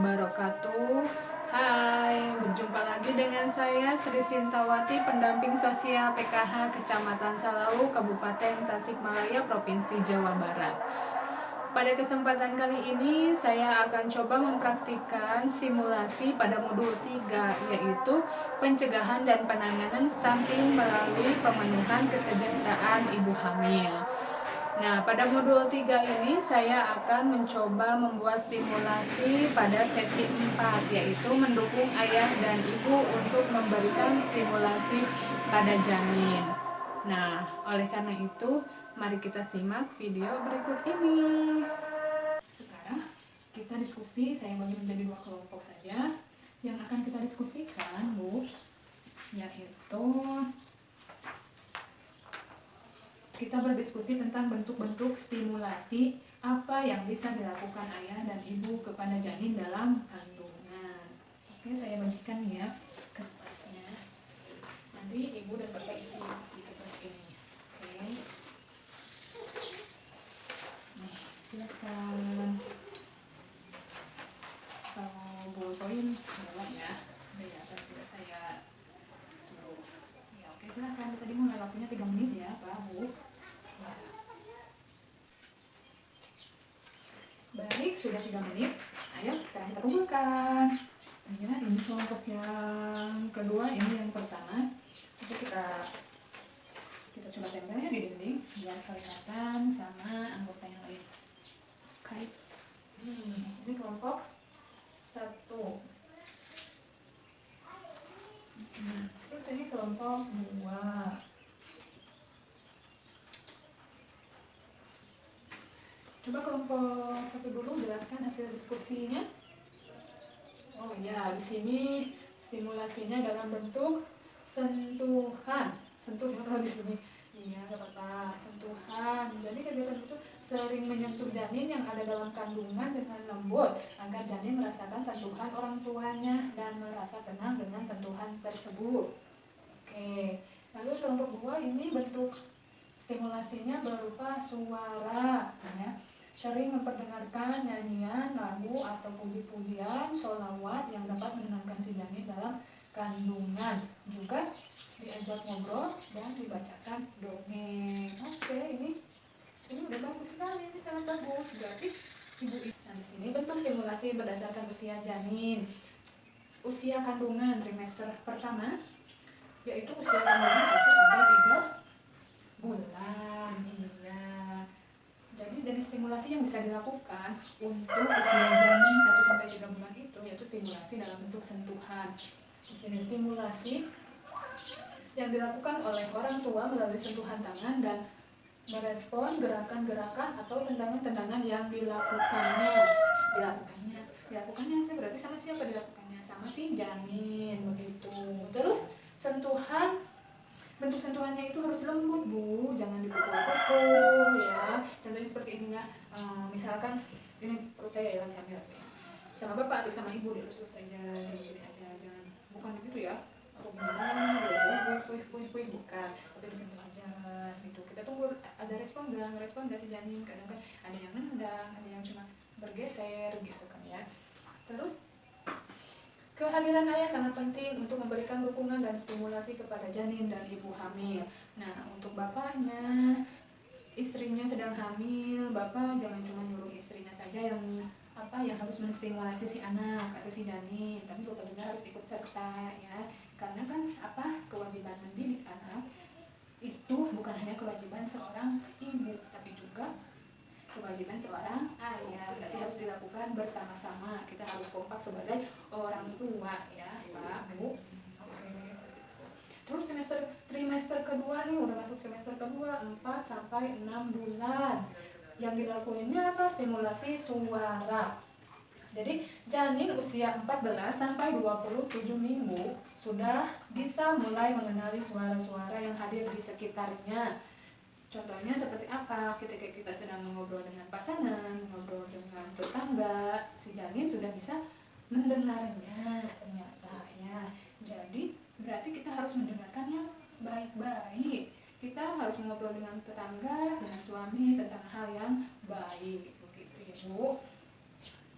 wabarakatuh. Hai, berjumpa lagi dengan saya Sri Sintawati, pendamping sosial PKH Kecamatan Salawu, Kabupaten Tasikmalaya, Provinsi Jawa Barat. Pada kesempatan kali ini saya akan coba mempraktikkan simulasi pada modul 3, yaitu pencegahan dan penanganan stunting melalui pemenuhan kesejahteraan ibu hamil. Nah, pada modul 3 ini saya akan mencoba membuat simulasi pada sesi 4, yaitu mendukung ayah dan ibu untuk memberikan stimulasi pada janin. Nah, oleh karena itu, mari kita simak video berikut ini. Sekarang kita diskusi, saya bagi menjadi 2 kelompok saja. Yang akan kita diskusikan, Bu, yaitu kita berdiskusi tentang bentuk-bentuk stimulasi apa yang bisa dilakukan ayah dan ibu kepada janin dalam kandungan. Oke, saya bagikan ya kertasnya. Nanti ibu dan bapak isi di kertas ini. Oke. Nih, silakan. Kalau ballpoint bawa ya. Biar tidak saya suruh. Ya, oke, silakan. Bisa dimulai, waktunya 3 menit ya, Pak, Bu. Baik, sudah 3 menit. Ayo sekarang kita kumpulkan. Ya, ini kelompok yang kedua, ini yang pertama. Itu kita coba tempel ya di dinding biar kelihatan sama anggota yang lain. Kait. Ini kelompok 1. Terus ini kelompok 2. Coba kelompok 1 dulu jelaskan hasil diskusinya. Oh ya, di sini stimulasinya dalam bentuk sentuhan. Sentuh ya kalau di sini. Iya, nggak apa-apa. Sentuhan. Jadi kegiatan itu sering menyentuh janin yang ada dalam kandungan dengan lembut agar janin merasakan sentuhan orang tuanya dan merasa tenang dengan sentuhan tersebut. Oke. Lalu kelompok 2 ini bentuk stimulasinya berupa suara, ya. Sering memperdengarkan nyanyian, lagu, atau puji-pujian, sholawat yang dapat menenangkan si janin dalam kandungan. Juga diajak ngobrol dan dibacakan dongeng. Oke, ini udah bagus sekali, ini sangat bagus. Berarti ibu. Nah, di sini bentuk stimulasi berdasarkan usia janin. Usia kandungan trimester pertama, yaitu usia kandungan 1 sampai 3 bulan. Iya. Jadi jenis stimulasi yang bisa dilakukan untuk usia janin 1 sampai 3 bulan itu yaitu stimulasi dalam bentuk sentuhan. Di sini stimulasi yang dilakukan oleh orang tua melalui sentuhan tangan dan merespon gerakan-gerakan atau tendangan-tendangan yang dilakukannya itu berarti sama siapa dilakukannya? Sama si janin, begitu. Terus sentuhan, bentuk sentuhannya itu harus lembut, Bu, jangan dipukul-pukul ya. Contohnya seperti ini ya, misalkan ini perut saya lagi hamil ya. Sama bapak atau sama ibu dielus-elus aja, gini aja, jangan, bukan begitu ya. Aku bilang, puih, bukan, tapi disentuh aja gitu. Kita tunggu ada respon nggak si janin. Kadang kan ada yang nendang, ada yang cuma bergeser gitu kan ya. Terus kehadiran ayah sangat penting untuk memberikan dukungan dan stimulasi kepada janin dan ibu hamil. Nah, untuk bapaknya, istrinya sedang hamil, bapak jangan cuma nyuruh istrinya saja yang harus menstimulasi si anak atau si janin, tapi bapak juga harus ikut serta ya. Karena kan kewajiban mendidik anak itu bukan hanya kewajiban seorang ibu, tapi juga kewajiban seorang ayah. Berarti harus dilakukan bersama-sama. Kita harus kompak sebagai orang tua ya, Pak, Bu. Oke. Terus trimester kedua nih, udah masuk trimester kedua, 4 sampai 6 bulan. Yang dilakuinnya apa? Stimulasi suara. Jadi janin usia 14 sampai 27 minggu sudah bisa mulai mengenali suara-suara yang hadir di sekitarnya. Contohnya seperti apa? Ketika kita sedang ngobrol dengan pasangan, ngobrol dengan tetangga, si janin sudah bisa mendengarnya ternyata ya. Jadi berarti kita harus mendengarkan yang baik-baik. Kita harus ngobrol dengan tetangga, dengan suami tentang hal yang baik, begitu ya, Bu.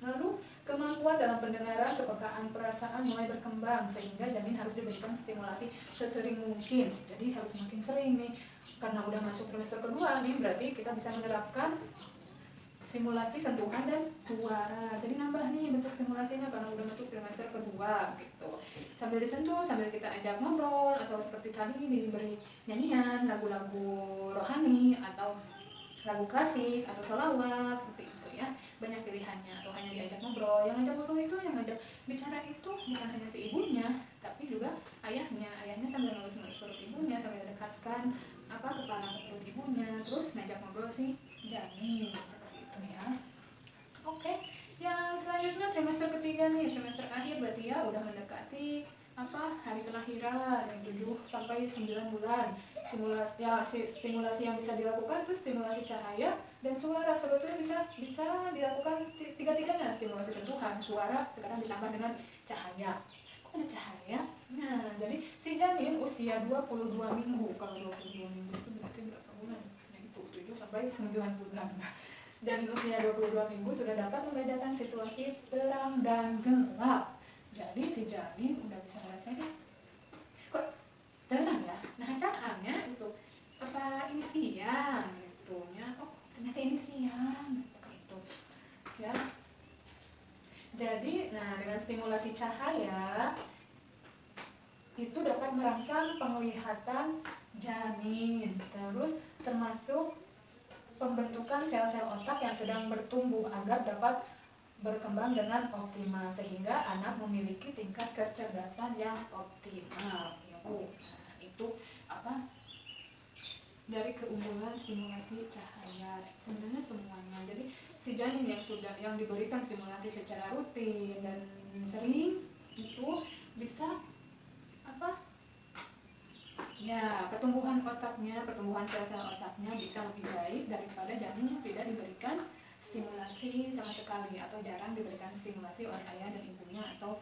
Lalu Kemampuan dalam pendengaran, kepekaan perasaan mulai berkembang, sehingga janin harus diberikan stimulasi sesering mungkin. Jadi harus semakin sering nih, karena udah masuk trimester kedua nih, berarti kita bisa menerapkan simulasi sentuhan dan suara. Jadi nambah nih bentuk stimulasinya karena udah masuk trimester kedua gitu. Sambil disentuh, sambil kita ajak ngobrol, atau seperti tadi diberi nyanyian, lagu-lagu rohani, atau lagu klasik, atau sholawat, seperti itu ya. Banyak pilihannya, atau hanya diajak ngobrol. Yang ngajak ngobrol itu, yang ngajak bicara itu bukan hanya si ibunya, tapi juga ayahnya. Ayahnya sambil ngelus-ngelus perut ibunya, sambil dekatkan kepala ke perut ibunya, terus ngajak ngobrol si janin. Ya. Oke, yang selanjutnya trimester ketiga nih, trimester akhir berarti ya udah mendekati hari kelahiran yang 7 sampai 9 bulan. Stimulasi yang bisa dilakukan itu stimulasi cahaya dan suara. Sebetulnya bisa dilakukan tiga-tiganya, stimulasi sentuhan, suara, sekarang ditambah dengan cahaya. Kok ada cahaya? Nah, jadi si janin usia 22 minggu. Kalau 22 minggu itu berarti berapa bulan? Nah, itu 7 sampai 9 bulan. Janin usia 22 minggu sudah dapat membedakan situasi terang dan gelap. Jadi si janin udah bisa ngerasain kok terang ya. Nah, caranya itu ini siang gitu ya. Oh, ternyata ini siang gitu. Ya. Jadi, dengan stimulasi cahaya itu dapat merangsang penglihatan janin. Terus termasuk pembentukan sel-sel otak yang sedang bertumbuh agar dapat berkembang dengan optimal, sehingga anak memiliki tingkat kecerdasan yang optimal. Itu dari keunggulan stimulasi cahaya. Sebenarnya semuanya. Jadi si janin yang diberikan stimulasi secara rutin dan sering itu bisa pertumbuhan otaknya, pertumbuhan sel-sel otaknya bisa lebih baik daripada janin yang tidak diberikan stimulasi sama sekali, atau jarang diberikan stimulasi oleh ayah dan ibunya atau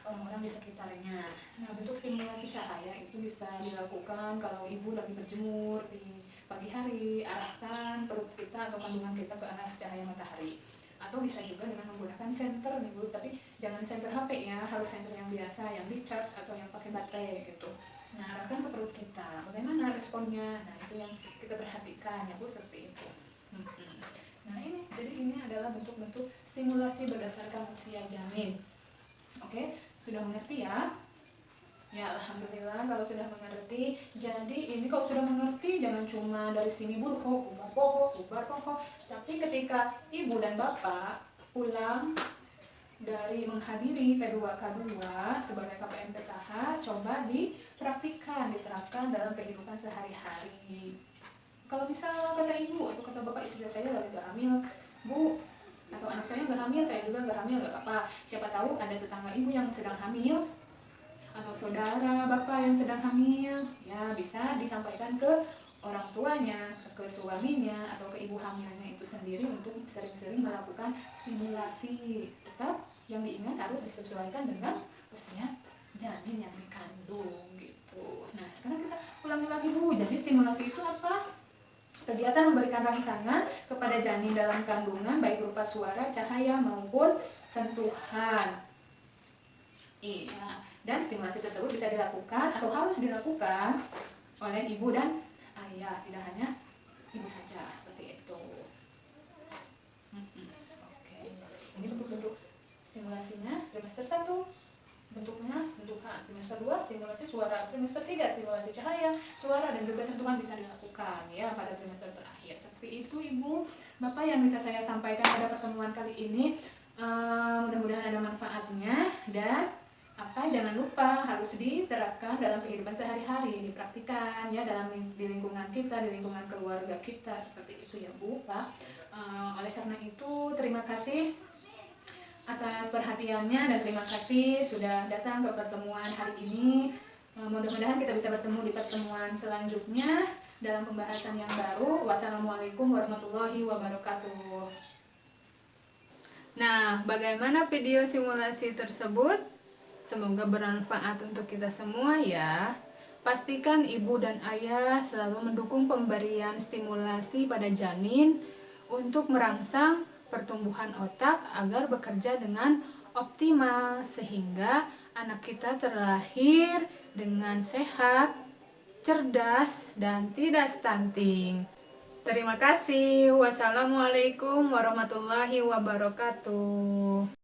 orang-orang di sekitarnya. Nah, bentuk stimulasi cahaya itu bisa dilakukan kalau ibu lagi berjemur di pagi hari, arahkan perut kita atau kandungan kita ke arah cahaya matahari. Atau bisa juga dengan menggunakan senter nih Bu, tapi jangan senter HP ya, harus senter yang biasa, yang di charge atau yang pakai baterai gitu. Nah, arahkan ke perut kita, bagaimana responnya? Nah, itu yang kita perhatikan ya Bu, seperti itu. Nah, jadi ini adalah bentuk-bentuk stimulasi berdasarkan usia janin. Oke, sudah mengerti ya? Ya, alhamdulillah kalau sudah mengerti. Jadi ini kalau sudah mengerti jangan cuma dari sini buruk, ubar pokok, tapi ketika ibu dan bapak pulang dari menghadiri P2K2 sebagai KPM PKH, coba dipraktikkan, diterapkan dalam kehidupan sehari-hari. Kalau misal kata ibu atau kata bapak, istri saya lagi gak hamil, Bu, atau anak saya gak hamil, saya juga gak hamil, gak apa-apa. Siapa tahu ada tetangga ibu yang sedang hamil, atau saudara bapak yang sedang hamil, ya bisa disampaikan ke orang tuanya, ke suaminya, atau ke ibu hamilnya itu sendiri untuk sering-sering melakukan stimulasi. Tetap yang diingat harus disesuaikan dengan usia janin yang dikandung gitu. Nah, sekarang kita ulangi lagi Bu. Jadi stimulasi itu apa? Kegiatan memberikan rangsangan kepada janin dalam kandungan baik berupa suara, cahaya maupun sentuhan. Iya, dan stimulasi tersebut bisa dilakukan atau harus dilakukan oleh ibu dan ayah, tidak hanya ibu saja, seperti itu. Oke, ini bentuk-bentuk stimulasinya. Trimester 1 bentuknya sentuhan, trimester 2 stimulasi suara, trimester 3 stimulasi cahaya, suara, dan juga sentuhan bisa dilakukan ya pada trimester terakhir. Seperti itu Ibu, Bapak yang bisa saya sampaikan pada pertemuan kali ini. Mudah-mudahan ada manfaatnya, dan jangan lupa harus diterapkan dalam kehidupan sehari-hari, dipraktikan ya di lingkungan kita, di lingkungan keluarga kita, seperti itu ya Bu, Pak. Oleh karena itu terima kasih atas perhatiannya dan terima kasih sudah datang ke pertemuan hari ini. Mudah-mudahan kita bisa bertemu di pertemuan selanjutnya dalam pembahasan yang baru. Wassalamualaikum warahmatullahi wabarakatuh. Nah, bagaimana video simulasi tersebut? Semoga bermanfaat untuk kita semua ya. Pastikan ibu dan ayah selalu mendukung pemberian stimulasi pada janin untuk merangsang pertumbuhan otak agar bekerja dengan optimal, sehingga anak kita terlahir dengan sehat, cerdas, dan tidak stunting. Terima kasih. Wassalamualaikum warahmatullahi wabarakatuh.